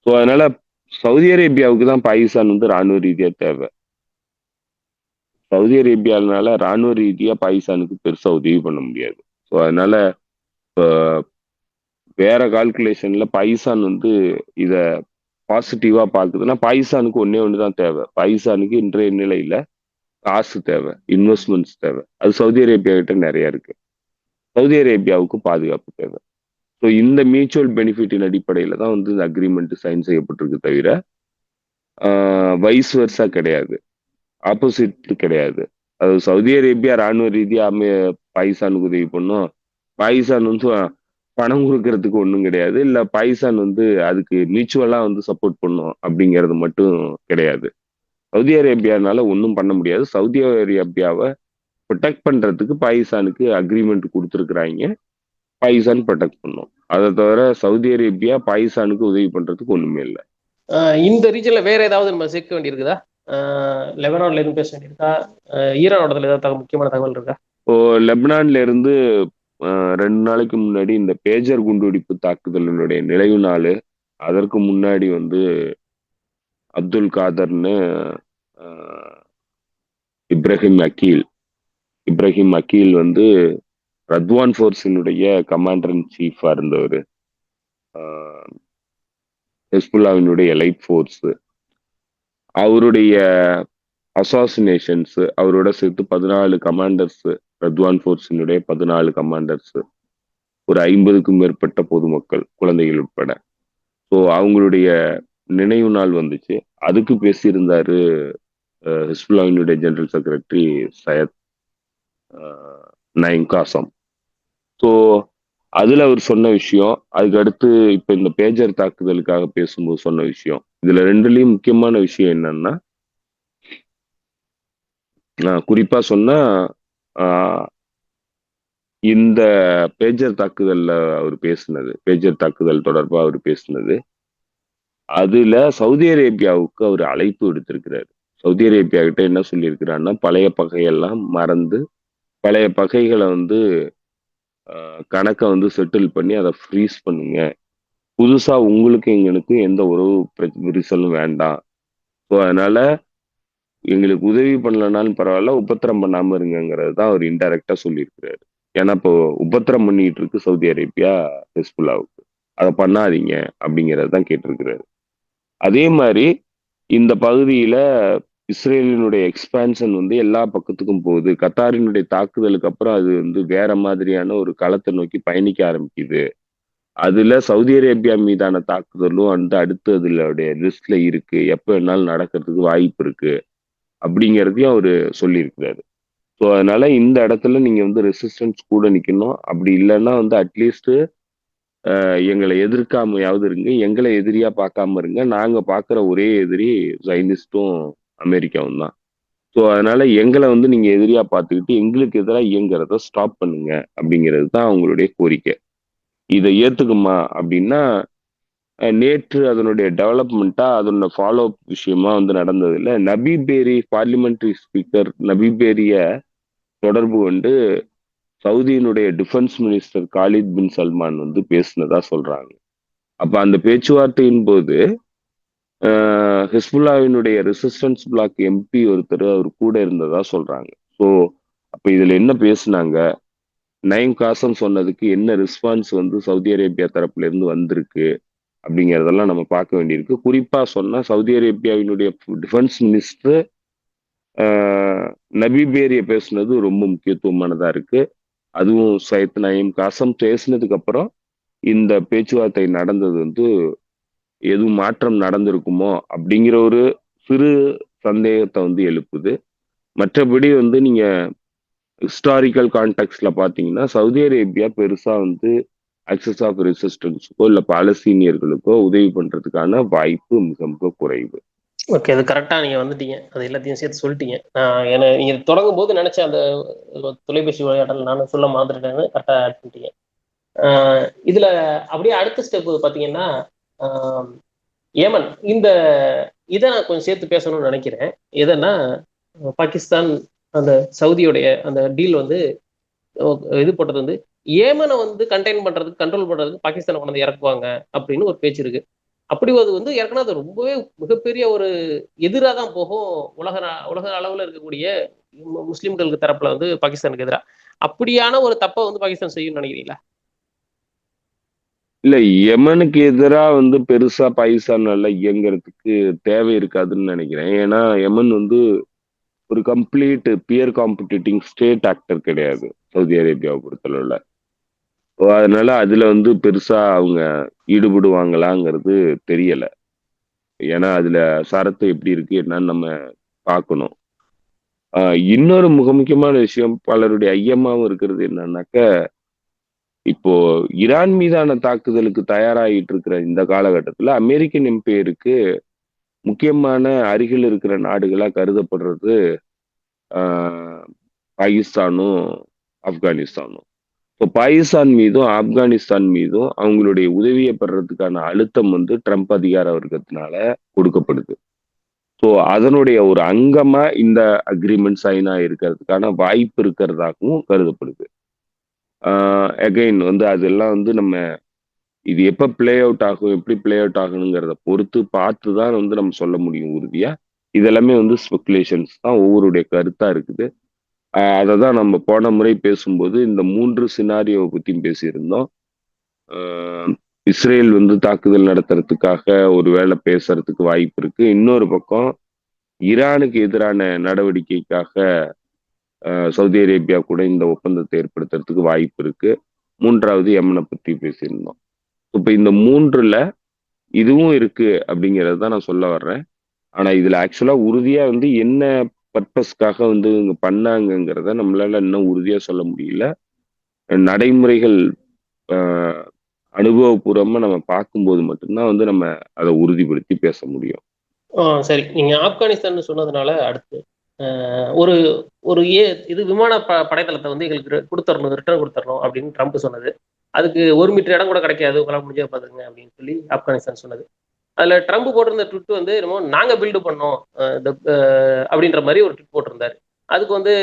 ஸோ அதனால சவுதி அரேபியாவுக்கு தான் பாகிஸ்தான் வந்து ராணுவ ரீதியா தேவை. சவுதி அரேபியானால ராணுவ ரீதியா பாகிஸ்தானுக்கு பெருசா உதவி பண்ண முடியாது. ஸோ அதனால வேற கால்குலேஷன்ல பாகிஸ்தான் வந்து இத பாசிட்டிவா பாக்குதுன்னா, பாகிஸ்தானுக்கு ஒன்னே ஒண்ணுதான் தேவை. பாகிஸ்தானுக்கு இன்றைய நிலையில காசு தேவை, இன்வெஸ்ட்மெண்ட்ஸ் தேவை. அது சவுதி அரேபியா கிட்ட நிறைய இருக்கு. சவுதி அரேபியாவுக்கு பாதுகாப்பு தேவை. ஸோ இந்த மியூச்சுவல் பெனிஃபிட்டின் அடிப்படையில தான் வந்து இந்த அக்ரிமெண்ட் சைன் செய்யப்பட்டிருக்கு தவிர வைஸ் வெர்ஸா கிடையாது, ஆப்போசிட் கிடையாது. அது சவுதி அரேபியா ராணுவ ரீதியா பாகிஸ்தானுக்கு உதவி பண்ணும், பாகிஸ்தான் வந்து பணம் கொடுக்கறதுக்கு ஒன்றும் கிடையாது, இல்ல பாகிஸ்தான் வந்து அதுக்கு மியூச்சுவலா வந்து சப்போர்ட் பண்ணும் அப்படிங்கிறது மட்டும் கிடையாது. சவுதி அரேபியானால ஒன்றும் பண்ண முடியாது. சவுதி அரேபியாவை ப்ரொடெக்ட் பண்றதுக்கு பாகிஸ்தானுக்கு அக்ரிமெண்ட் கொடுத்துருக்குறாங்க, பாகிஸ்தான் ப்ரொடெக்ட் பண்ணும். அதை தவிர சவுதி அரேபியா பாகிஸ்தானுக்கு உதவி பண்றதுக்கு ஒண்ணுமே இல்லை. இந்த ரீஜன்ல வேற ஏதாவது நம்ம சேர்க்க வேண்டியிருக்குதா? லெபனான்ல எதுவும் பேச வேண்டியிருக்கா? ஈரானோடதுல ஏதாவது முக்கியமான தகவல் இருக்கா? இப்போ லெபனான்ல இருந்து 2 நாளைக்கு முன்னாடி இந்த பேஜர் குண்டுவெடிப்பு தாக்குதலினுடைய நினைவு நாள், அதற்கு முன்னாடி வந்து அப்துல் காதர்னு இப்ராஹிம் அக்கீல் வந்து ரத்வான் ஃபோர்ஸினுடைய கமாண்டர் இன் சீஃபா இருந்தவர், ஹெஸ்புல்லாவினுடைய எலைட் ஃபோர்ஸ். அவருடைய அசாசினேஷன்ஸ், அவரோட சேர்த்து 14 கமாண்டர்ஸ், ரத்வான் ஃபோர்ஸினுடைய 14 கமாண்டர்ஸ், ஒரு 50க்கும் மேற்பட்ட பொதுமக்கள், குழந்தைகள் உட்பட. ஸோ அவங்களுடைய நினைவு நாள் வந்துச்சு. அதுக்கு பேசியிருந்தாரு ஹிஸ்புல்லாவினுடைய general secretary Sayyed Naim Qassem. So அதுல அவர் சொன்ன விஷயம், அதுக்கு அடுத்து இப்ப இந்த பேஜர் தாக்குதலுக்காக பேசும்போது சொன்ன விஷயம், இதுல ரெண்டுலயும் முக்கியமான விஷயம் என்னன்னா, குறிப்பா சொன்னா இந்த பேஜர் தாக்குதல்ல அவர் பேசினது, பேஜர் தாக்குதல் தொடர்பா அவர் பேசினது, அதுல சவுதி அரேபியாவுக்கு அவர் அழைப்பு விடுத்திருக்கிறாரு. சவுதி அரேபியா கிட்ட என்ன சொல்லியிருக்கிறாருன்னா, பழைய பகையெல்லாம் மறந்து பழைய பகைகளை வந்து கணக்கை வந்து செட்டில் பண்ணி அதை ஃப்ரீஸ் பண்ணுங்க, புதுசா உங்களுக்கு எங்களுக்கு எந்த உறவு விரிசலும் வேண்டாம், ஸோ அதனால எங்களுக்கு உதவி பண்ணலனாலும் பரவாயில்ல, உபத்திரம் பண்ணாம இருங்கிறது தான் அவர் இன்டைரக்டா சொல்லியிருக்கிறாரு. ஏன்னா இப்போ உபத்திரம் பண்ணிட்டு இருக்கு சவுதி அரேபியா ஹிஸ்புல்லாவுக்கு, அதை பண்ணாதீங்க அப்படிங்கிறது தான் கேட்டிருக்கிறாரு. அதே மாதிரி இந்த பகுதியில இஸ்ரேலினுடைய எக்ஸ்பான்ஷன் வந்து எல்லா பக்கத்துக்கும் போகுது. கத்தாரினுடைய தாக்குதலுக்கு அப்புறம் அது வந்து வேற மாதிரியான ஒரு களத்தை நோக்கி பயணிக்க ஆரம்பிக்குது. அதுல சவுதி அரேபியா மீதான தாக்குதலும் அந்த அடுத்து அதுலடைய லிஸ்ட்ல இருக்கு, எப்ப வேணாலும் நடக்கிறதுக்கு வாய்ப்பு இருக்கு அப்படிங்கிறதையும் அவரு சொல்லியிருக்கிறாரு. ஸோ அதனால இந்த இடத்துல நீங்க வந்து ரெசிஸ்டன்ஸ் கூட நிக்கணும், அப்படி இல்லைன்னா வந்து அட்லீஸ்ட் எங்களை எதிர்க்காமையாவது இருங்க, எங்களை எதிரியா பார்க்காம இருங்க, நாங்க பார்க்குற ஒரே எதிரி ஜைனிஸ்டும் அமெரிக்காவும் தான். ஸோ அதனால எங்களை வந்து நீங்க எதிரியா பார்த்துக்கிட்டு எங்களுக்கு எதிராக இயங்குறத ஸ்டாப் பண்ணுங்க அப்படிங்கிறது தான் அவங்களுடைய கோரிக்கை. இதை ஏத்துக்குமா அப்படின்னா, நேற்று அதனுடைய டெவலப்மெண்ட்டா அதனோட ஃபாலோ அப் விஷயமா வந்து நடந்ததில்ல. நபீபேரி பார்லிமெண்டரி ஸ்பீக்கர் நபீபேரிய தொடர்பு கொண்டு சவுதியினுடைய defence minister Khalid bin Salman வந்து பேசினதா சொல்றாங்க. அப்ப அந்த பேச்சுவார்த்தையின் போது ஹிஸ்புல்லாவினுடைய ரெசிஸ்டன்ஸ் பிளாக் எம்பி ஒருத்தர் அவர் கூட இருந்ததா சொல்றாங்க. ஸோ அப்ப இதுல என்ன பேசுனாங்க, நயீம் காசம் சொன்னதுக்கு என்ன ரெஸ்பான்ஸ் வந்து சவுதி அரேபியா தரப்புல இருந்து வந்திருக்கு அப்படிங்கிறதெல்லாம் நம்ம பார்க்க வேண்டியிருக்கு. குறிப்பா சொன்னா சவுதி அரேபியாவினுடைய டிஃபென்ஸ் மினிஸ்டர் நபீபேரிய பேசுனது ரொம்ப முக்கியத்துவமானதா இருக்கு. அதுவும் சையத் நயீம் காசம் பேசினதுக்கு அப்புறம் இந்த பேச்சுவார்த்தை நடந்தது வந்து எதுவும் மாற்றம் நடந்திருக்குமோ அப்படிங்கிற ஒரு சிறு சந்தேகத்தை வந்து எழுப்புது. மற்றபடி வந்து நீங்க ஹிஸ்டாரிக்கல் கான்டெக்ட்ல பாத்தீங்கன்னா சவுதி அரேபியா பெருசா வந்து ஆக்சஸ் ஆஃப் ரெசிஸ்டன்ஸுக்கோ இல்ல பாலஸ்தீனியர்களுக்கோ உதவி பண்றதுக்கான வாய்ப்பு மிக மிக குறைவு. ஓகே, அது கரெக்டா நீங்க வந்துட்டீங்க, அது எல்லாத்தையும் சேர்த்து சொல்லிட்டீங்க. ஏன்னா நீங்க தொடங்கும் போது நினைச்ச அந்த தொலைபேசி விளையாடல் நானும் சொல்ல மாதிரிட்டேன்னு கரெக்டா ஆட் பண்ணிட்டீங்க. இதுல அப்படியே அடுத்த ஸ்டெப் பாத்தீங்கன்னா ஏமன், இந்த இதை நான் கொஞ்சம் சேர்த்து பேசணும்னு நினைக்கிறேன். எதன்னா பாகிஸ்தான் அந்த சவுதியோடைய அந்த டீல் வந்து இது போட்டது வந்து ஏமனை வந்து கண்டெயின் பண்றதுக்கு கண்ட்ரோல் பண்றதுக்கு பாகிஸ்தானை கொண்டு வந்து இறக்குவாங்க அப்படின்னு ஒரு பேச்சு இருக்கு. அப்படி அது ஏற்கனவே அது ரொம்பவே மிகப்பெரிய ஒரு எதிராக தான் போகும் உலக அளவில் இருக்கக்கூடிய முஸ்லிம்களுக்கு தரப்புல பாகிஸ்தானுக்கு எதிராக. அப்படியான ஒரு தப்பை பாகிஸ்தான் செய்யும் நினைக்கிறீங்களா? இல்ல, யமனுக்கு எதிரா பெருசா பாகிஸ்தானால இயங்குறதுக்கு தேவை இருக்காதுன்னு நினைக்கிறேன். ஏன்னா யமன் ஒரு complete pier competing state actor கிடையாது சவுதி அரேபியாவை பொறுத்தளவுல. அதனால அதுல பெருசா அவங்க ஈடுபடுவாங்களாங்கிறது தெரியல. ஏன்னா அதுல சரத்து எப்படி இருக்கு என்னன்னு நம்ம பார்க்கணும். இன்னொரு முக்கியமான விஷயம் பலருடைய ஐயமாவும் இருக்கிறது என்னன்னாக்க, இப்போ ஈரான் மீதான தாக்குதலுக்கு தயாராகிட்டு இருக்கிற இந்த காலகட்டத்துல அமெரிக்கன் எம்பையருக்கு முக்கியமான அருகில் இருக்கிற நாடுகளா கருதப்படுறது பாகிஸ்தானும் ஆப்கானிஸ்தானும். இப்போ பாகிஸ்தான் மீதும் ஆப்கானிஸ்தான் மீதும் அவங்களுடைய உதவியை பெறறதுக்கான அழுத்தம் ட்ரம்ப் அதிகார வர்க்கத்தினால கொடுக்கப்படுது. ஸோ அதனுடைய ஒரு அங்கமா இந்த அக்ரிமெண்ட் சைன் ஆயிருக்கிறதுக்கான வாய்ப்பு இருக்கிறதாகவும் கருதப்படுது. அகைன் அதெல்லாம் நம்ம இது எப்ப பிளே அவுட் ஆகும், எப்படி பிளே அவுட் ஆகணுங்கிறத பொறுத்து பார்த்து தான் நம்ம சொல்ல முடியும் உறுதியா. இதெல்லாமே ஸ்பெகுலேஷன்ஸ் தான், ஒவ்வொருடைய கருத்தா இருக்குது. அதை தான் நம்ம போன முறை பேசும்போது இந்த 3 சினாரியோவை பத்தியும் பேசியிருந்தோம். இஸ்ரேல் தாக்குதல் நடத்துறதுக்காக ஒருவேளை பேசுறதுக்கு வாய்ப்பு இருக்கு. இன்னொரு பக்கம் ஈரானுக்கு எதிரான நடவடிக்கைக்காக சவுதி அரேபியா கூட இந்த ஒப்பந்தத்தை ஏற்படுத்துறதுக்கு வாய்ப்பு இருக்கு. 3வது யமனை பத்தி பேசியிருந்தோம். இப்ப இந்த 3ல இதுவும் இருக்கு அப்படிங்கறது தான் நான் சொல்ல வர்றேன். ஆனா இதுல ஆக்சுவலா உறுதியா என்ன பர்பஸ்க்காக இவங்க பண்ணாங்கங்கிறத நம்மளால இன்னும் உறுதியா சொல்ல முடியல. நடைமுறைகள் அனுபவபூர்வமா நம்ம பார்க்கும்போது மட்டும்தான் நம்ம அதை உறுதிப்படுத்தி பேச முடியும். சரி, நீங்க ஆப்கானிஸ்தான் சொன்னதுனால அடுத்து ஒரு ஒரு இது விமான படைத்தளத்தை எங்களுக்கு கொடுத்துடணும், ரிட்டர்ன் கொடுத்துடணும் அப்படின்னு ட்ரம்ப் சொன்னது. அதுக்கு 1 மீட்டர் இடம் கூட கிடைக்காது, உங்களால் முடிஞ்சா பாத்துங்க அப்படின்னு சொல்லி ஆப்கானிஸ்தான் சொன்னது. அதுல ட்ரம்ப் போட்டிருந்த ட்விட் என்னமோ நாங்க பில்டு பண்ணோம் அப்படின்ற மாதிரி ஒரு ட்விட் போட்டிருந்தாரு. அதுக்கு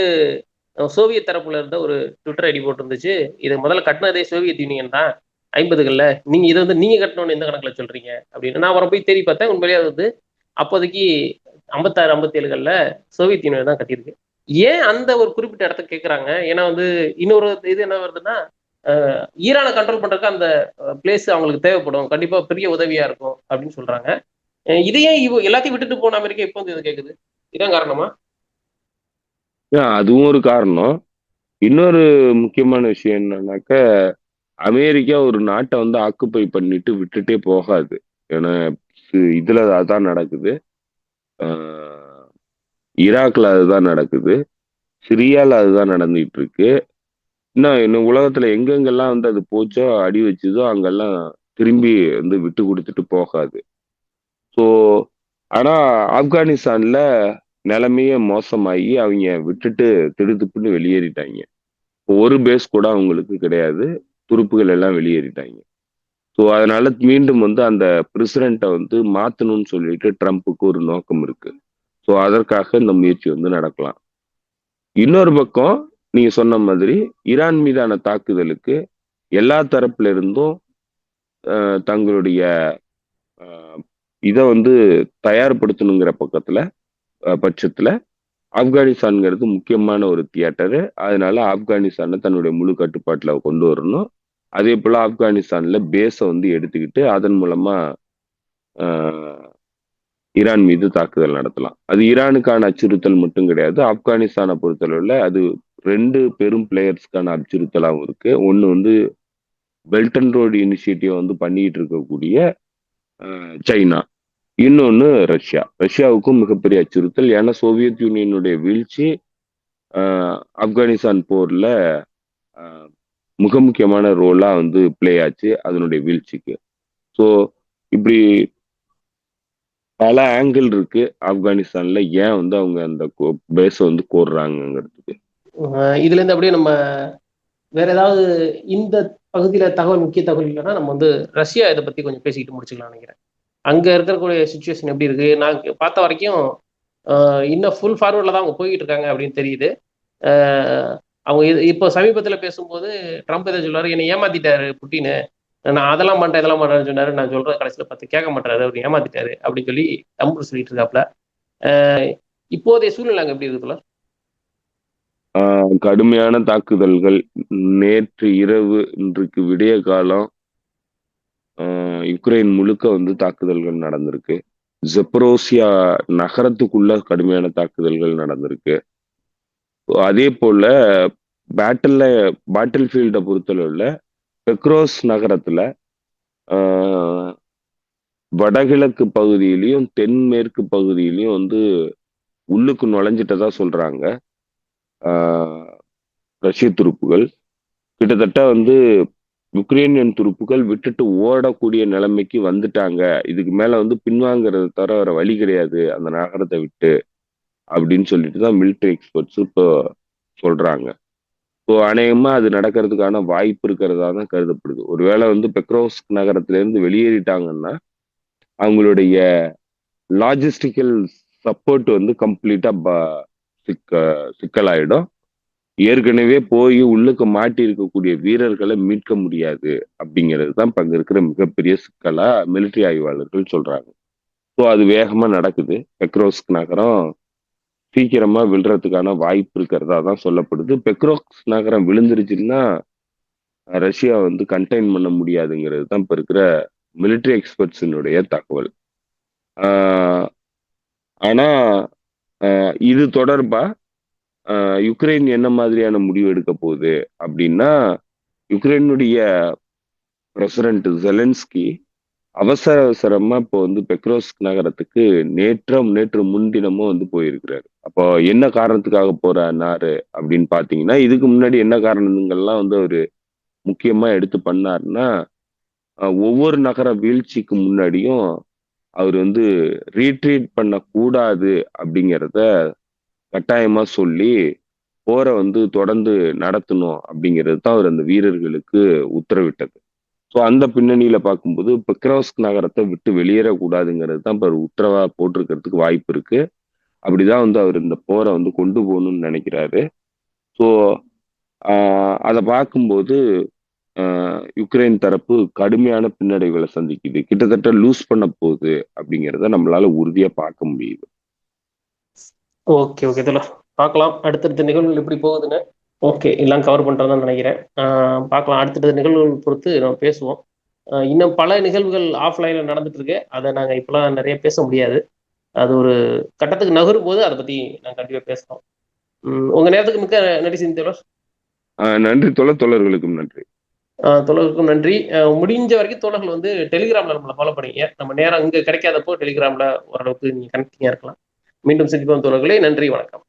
சோவியத் தரப்புல இருந்த ஒரு ட்விட்டர் ஐடி போட்டிருந்துச்சு, இது முதல்ல கட்டினதே சோவியத் யூனியன் தான் 50களில், நீங்க இதை நீங்க கட்டணும்னு எந்த கணக்குல சொல்றீங்க அப்படின்னு. நான் அவரை போய் தேடி பார்த்தேன், உண்மையிலேயே அப்போதைக்கு 56 57களில் சோவியத் யூனியன் தான் கட்டியிருக்கு. ஏன் அந்த ஒரு குறிப்பிட்ட இடத்த கேட்குறாங்க? ஏன்னா இன்னொரு இது என்ன வருதுன்னா, ஈரானை கண்ட்ரோல் பண்றதுக்கு அந்த பிளேஸ் அவங்களுக்கு தேவைப்படும், கண்டிப்பா பெரிய உதவியா இருக்கும் அப்படின்னு சொல்றாங்க. இதையே எல்லாத்தையும் விட்டுட்டு போன அமெரிக்கா இப்போ இது கேக்குது, இதான் காரணமா? அதுவும் ஒரு காரணம். இன்னொரு முக்கியமான விஷயம் என்னன்னாக்க, அமெரிக்கா ஒரு நாட்டை ஆக்குப்பை பண்ணிட்டு விட்டுட்டே போகாது. ஏன்னா இதுல அதான் நடக்குது, ஈராக்ல அதுதான் நடக்குது, சிரியால அதுதான் நடந்துட்டு இருக்கு. இன்னும் உலகத்துல எங்கெங்கெல்லாம் அது போச்சோ, அடி வச்சுதோ அங்கெல்லாம் திரும்பி விட்டு கொடுத்துட்டு போகாது. ஸோ ஆனா ஆப்கானிஸ்தான்ல நிலைமையே மோசமாகி அவங்க விட்டுட்டு திடுத்துப்புன்னு வெளியேறிட்டாங்க. ஒரு பேஸ் கூட அவங்களுக்கு கிடையாது, துருப்புகள் எல்லாம் வெளியேறிட்டாங்க. ஸோ அதனால மீண்டும் அந்த பிரசிடென்ட்டை மாத்தணும்னு சொல்லிட்டு ட்ரம்ப்புக்கு ஒரு நோக்கம் இருக்கு. ஸோ அதற்காக இந்த முயற்சி நடக்கலாம். இன்னொரு பக்கம் நீங்க சொன்ன மாதிரி ஈரான் மீதான தாக்குதலுக்கு எல்லா தரப்புல இருந்தும் தங்களுடைய இதை தயார்படுத்தணுங்கிற பட்சத்துல ஆப்கானிஸ்தான்ங்கிறது முக்கியமான ஒரு தியேட்டரு. அதனால ஆப்கானிஸ்தானை தன்னுடைய முழு கட்டுப்பாட்டுல கொண்டு வரணும். அதே போல ஆப்கானிஸ்தான்ல பேஸை எடுத்துக்கிட்டு அதன் மூலமா ஈரான் மீது தாக்குதல் நடத்தலாம். அது ஈரானுக்கான அச்சுறுத்தல் மட்டும் கிடையாது, ஆப்கானிஸ்தானை பொறுத்தளவுல அது 2 பெரும் பிளேயர்ஸ்க்கான அச்சுறுத்தலாகவும் இருக்கு. ஒண்ணு பெல்ட் அண்ட் ரோடு இனிஷியேட்டிவ் பண்ணிட்டு இருக்கக்கூடிய சைனா, இன்னொன்னு ரஷ்யா. ரஷ்யாவுக்கும் மிகப்பெரிய அச்சுறுத்தல். ஏன்னா சோவியத் யூனியனுடைய வீழ்ச்சி ஆப்கானிஸ்தான் போர்ல மிக முக்கியமான ரோலா பிளே ஆச்சு அதனுடைய வீழ்ச்சிக்கு. ஸோ இப்படி பல ஆங்கிள் இருக்கு ஆப்கானிஸ்தான்ல, ஏன் அவங்க அந்த பேஸ கோர்றாங்கிறதுக்கு. இதுல இருந்து அப்படியே நம்ம வேற ஏதாவது இந்த பகுதியில முக்கிய தகவல் இல்லைன்னா நம்ம ரஷ்யா இதை பத்தி கொஞ்சம் பேசிக்கிட்டு முடிச்சுக்கலாம் நினைக்கிறேன். அங்க இருக்கக்கூடிய சுச்சுவேஷன் எப்படி இருக்கு? நான் பார்த்த வரைக்கும் இன்னும் ஃபுல் ஃபார்வர்ட்ல தான் அவங்க போய்கிட்டு இருக்காங்க அப்படின்னு தெரியுது. அவங்க இப்போ சமீபத்தில் பேசும்போது ட்ரம்ப் எதை சொல்லுவாரு, என்னை ஏமாத்திட்டாரு புட்டின்னு, நான் அதெல்லாம் பண்றேன் இதெல்லாம் பண்றேன்னு சொன்னாரு. நான் சொல்ற கடைசியில பார்த்து கேட்க மாட்டாரு, அவர் ஏமாத்திட்டாரு அப்படின்னு சொல்லி தம்பு சொல்லிட்டு இருக்காப்ல. இப்போதைய சூழ்நிலை அங்க எப்படி இருக்குல்ல? கடுமையான தாக்குதல்கள் நேற்று இரவு, இன்றைக்கு விடிய காலம் யுக்ரைன் முழுக்க வந்து தாக்குதல்கள் நடந்திருக்கு. ஜெப்ரோசியா நகரத்துக்குள்ள கடுமையான தாக்குதல்கள் நடந்திருக்கு. அதே போல பேட்டில் ஃபீல்டை பொறுத்தளவுல பெக்ரோஸ் நகரத்துல வடகிழக்கு பகுதியிலையும் தென்மேற்கு பகுதியிலையும் வந்து உள்ளுக்கு நுழைஞ்சிட்டதா சொல்றாங்க ரஷ்ய துருப்புகள். கிட்டத்தட்ட வந்து யுக்ரைனியன் துருப்புகள் விட்டுட்டு ஓடக்கூடிய நிலைமைக்கு வந்துட்டாங்க. இதுக்கு மேல வந்து பின்வாங்கிறத தவிர வேற வழி கிடையாது அந்த நகரத்தை விட்டு அப்படின்னு சொல்லிட்டு தான் மிலிட்டரி எக்ஸ்பர்ட்ஸ் இப்போ சொல்றாங்க. ஸோ அநேகமா அது நடக்கிறதுக்கான வாய்ப்பு இருக்கிறதா தான் கருதப்படுது. ஒருவேளை வந்து பெக்ரோஸ்க் நகரத்துல இருந்து வெளியேறிட்டாங்கன்னா அவங்களுடைய லாஜிஸ்டிக்கல் சப்போர்ட் வந்து கம்ப்ளீட்டா சிக்கலாயிடும். ஏற்கனவே போய் உள்ளுக்கு மாட்டி இருக்கக்கூடிய வீரர்களை மீட்க முடியாது அப்படிங்கிறது தான் இப்ப அங்க இருக்கிற மிகப்பெரிய சிக்கலா மிலிட்டரி ஆய்வாளர்கள் சொல்றாங்க. ஸோ அது வேகமா நடக்குது. பெக்ரோஸ்க் நகரம் சீக்கிரமா விழுறதுக்கான வாய்ப்பு இருக்கிறதா தான் சொல்லப்படுது. பெக்ரோஸ் நகரம் விழுந்துருச்சுன்னா ரஷ்யா வந்து கண்டெயின் பண்ண முடியாதுங்கிறது தான் இப்ப இருக்கிற மிலிட்டரி எக்ஸ்பர்ட்ஸினுடைய தகவல். ஆனா இது தொடர்பா யுக்ரைன் என்ன மாதிரியான முடிவு எடுக்க போகுது அப்படின்னா, யுக்ரைனுடைய பிரசிடென்ட் ஜெலன்ஸ்கி அவசரமா இப்போ வந்து பெக்ரோஸ்க் நகரத்துக்கு நேற்று முன்தினமும் வந்து போயிருக்கிறாரு. அப்போ என்ன காரணத்துக்காக போறாரு அப்படின்னு பாத்தீங்கன்னா, இதுக்கு முன்னாடி என்ன காரணங்கள்லாம் வந்து அவரு முக்கியமா எடுத்து பண்ணாருன்னா, ஒவ்வொரு நகர வீழ்ச்சிக்கு முன்னாடியும் அவர் வந்து ரீட்ரீட் பண்ணக்கூடாது அப்படிங்கிறத கட்டாயமா சொல்லி போரை வந்து தொடர்ந்து நடத்தணும் அப்படிங்கிறது தான் அவர் அந்த வீரர்களுக்கு உத்தரவிட்டது. ஸோ அந்த பின்னணியில பார்க்கும்போது பெக்ரோஸ்க் நகரத்தை விட்டு வெளியேறக்கூடாதுங்கிறது தான் இப்போ உத்தரவா போட்டிருக்கிறதுக்கு வாய்ப்பு இருக்கு. அப்படிதான் வந்து அவர் இந்த போரை வந்து கொண்டு போகணும்னு நினைக்கிறாரு. ஸோ அதை பார்க்கும்போது யுக்ரைன் தரப்பு கடுமையான பின்னடைவுகளை சந்திக்குது. கிட்டத்தட்ட லூஸ் பண்ண போகுது அப்படிங்கிறத நம்மளால உறுதியா பார்க்க முடியுது. ஓகே ஓகே இதில் பார்க்கலாம் அடுத்தடுத்த நிகழ்வுகள் எப்படி போகுதுன்னு. ஓகே எல்லாம் கவர் பண்ணுறதான்னு நினைக்கிறேன். பார்க்கலாம் அடுத்தடுத்த நிகழ்வுகள் பொறுத்து நம்ம பேசுவோம். இன்னும் பல நிகழ்வுகள் ஆஃப்லைனில் நடந்துட்டு இருக்கு. அதை நாங்கள் இப்போலாம் நிறைய பேச முடியாது. அது ஒரு கட்டத்துக்கு நகரும் போது அதை பற்றி நாங்கள் கண்டிப்பாக பேசுகிறோம். உங்கள் நேரத்துக்கு மிக்க நன்றி சிந்தோலர். நன்றி தோழர்களுக்கும் நன்றி. தோழர்களுக்கும் நன்றி. முடிஞ்ச வரைக்கும் தோழர்கள் வந்து டெலிகிராமில் நம்மளை ஃபாலோ பண்ணிங்க. நம்ம நேரம் இங்கே கிடைக்காதப்போ டெலிகிராமில் ஓரளவுக்கு நீங்கள் கனெக்டிங்காக இருக்கலாம். மீண்டும் சந்திப்போம் தோழர்களே. நன்றி, வணக்கம்.